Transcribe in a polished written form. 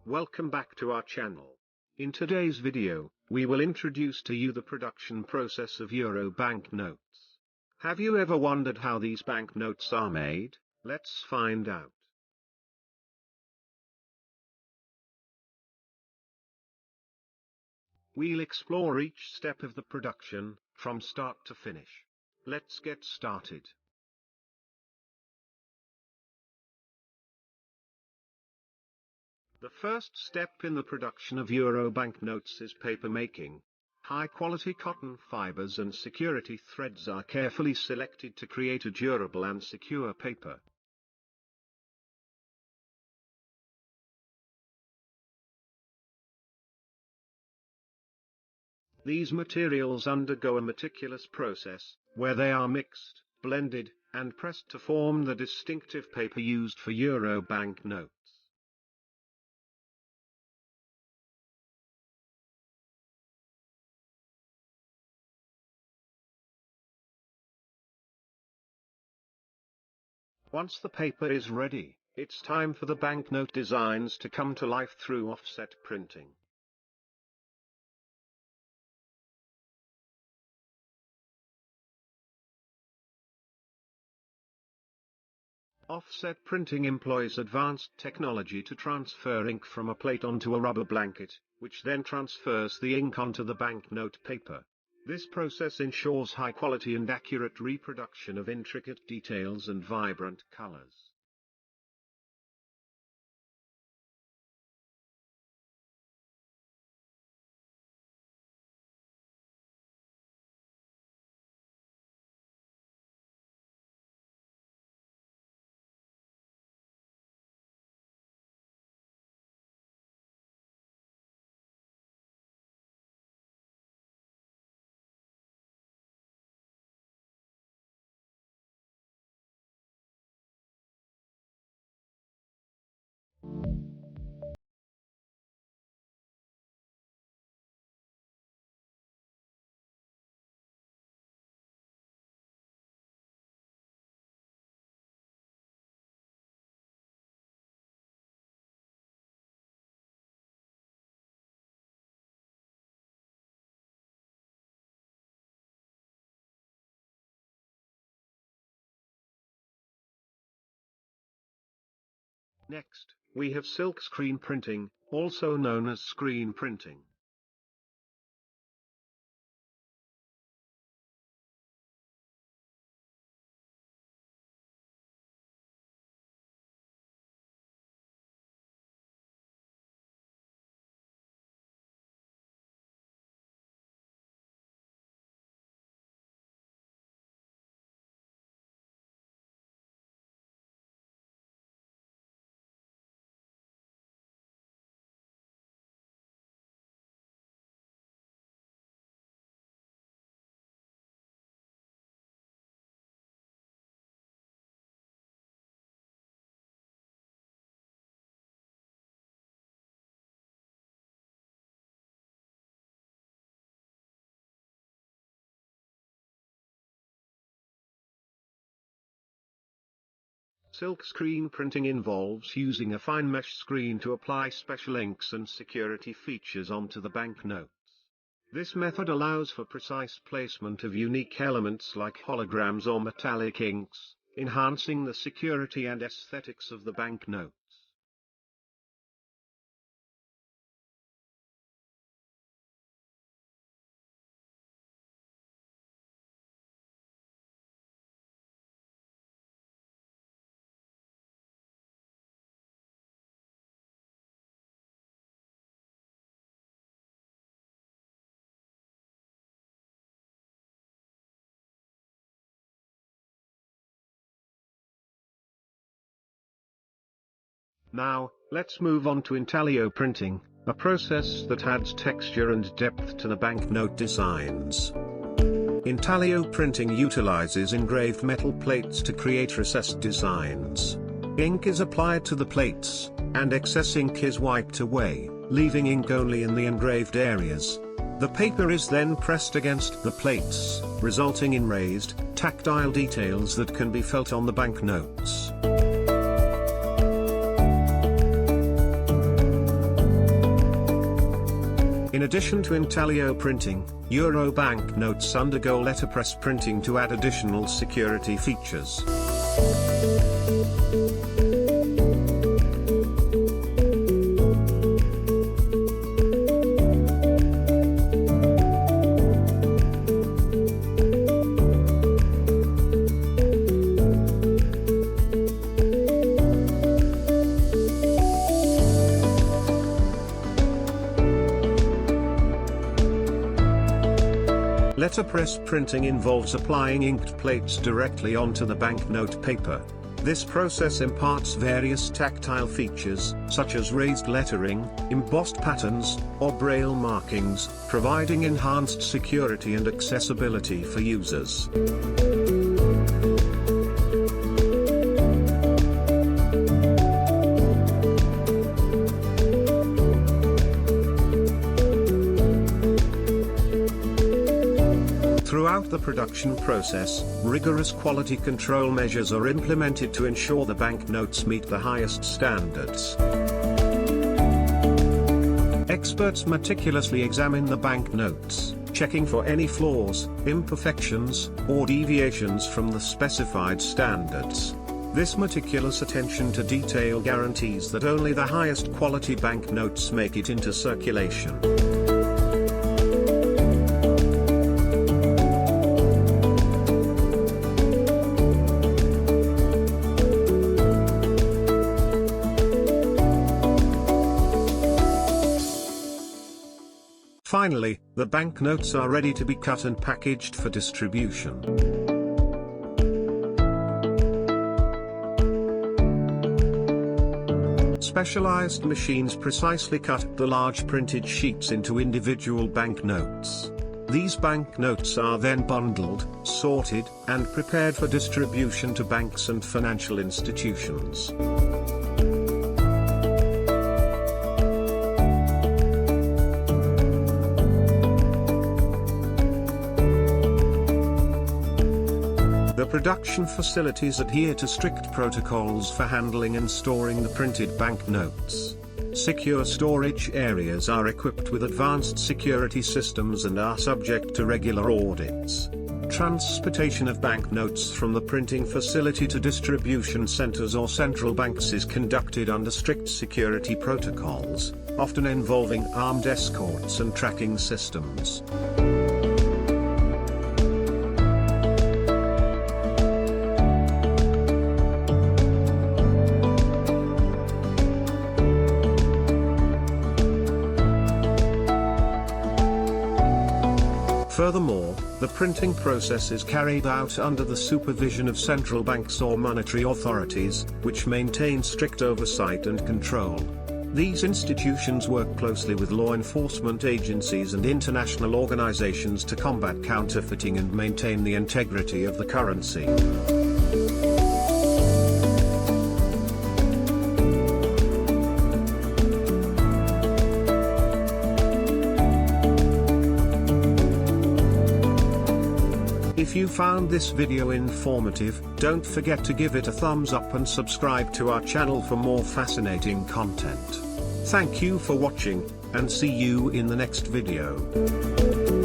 Welcome back to our channel. In today's video, we will introduce to you the production process of Euro banknotes. Have you ever wondered how these banknotes are made? Let's find out. We'll explore each step of the production, from start to finish. Let's get started. The first step in the production of Euro banknotes is paper making. High-quality cotton fibers and security threads are carefully selected to create a durable and secure paper. These materials undergo a meticulous process, where they are mixed, blended, and pressed to form the distinctive paper used for Euro banknotes. Once the paper is ready, it's time for the banknote designs to come to life through offset printing. Offset printing employs advanced technology to transfer ink from a plate onto a rubber blanket, which then transfers the ink onto the banknote paper. This process ensures high quality and accurate reproduction of intricate details and vibrant colors. Next, we have silk screen printing, also known as screen printing. Silk screen printing involves using a fine mesh screen to apply special inks and security features onto the banknotes. This method allows for precise placement of unique elements like holograms or metallic inks, enhancing the security and aesthetics of the banknotes. Now, let's move on to intaglio printing, a process that adds texture and depth to the banknote designs. Intaglio printing utilizes engraved metal plates to create recessed designs. Ink is applied to the plates, and excess ink is wiped away, leaving ink only in the engraved areas. The paper is then pressed against the plates, resulting in raised, tactile details that can be felt on the banknotes. In addition to intaglio printing, Euro banknotes undergo letterpress printing to add additional security features. Letterpress printing involves applying inked plates directly onto the banknote paper. This process imparts various tactile features, such as raised lettering, embossed patterns, or braille markings, providing enhanced security and accessibility for users. Throughout the production process, rigorous quality control measures are implemented to ensure the banknotes meet the highest standards. Experts meticulously examine the banknotes, checking for any flaws, imperfections, or deviations from the specified standards. This meticulous attention to detail guarantees that only the highest quality banknotes make it into circulation. Finally, the banknotes are ready to be cut and packaged for distribution. Specialized machines precisely cut the large printed sheets into individual banknotes. These banknotes are then bundled, sorted, and prepared for distribution to banks and financial institutions. The production facilities adhere to strict protocols for handling and storing the printed banknotes. Secure storage areas are equipped with advanced security systems and are subject to regular audits. Transportation of banknotes from the printing facility to distribution centers or central banks is conducted under strict security protocols, often involving armed escorts and tracking systems. Furthermore, the printing process is carried out under the supervision of central banks or monetary authorities, which maintain strict oversight and control. These institutions work closely with law enforcement agencies and international organizations to combat counterfeiting and maintain the integrity of the currency. If you found this video informative, don't forget to give it a thumbs up and subscribe to our channel for more fascinating content. Thank you for watching, and see you in the next video.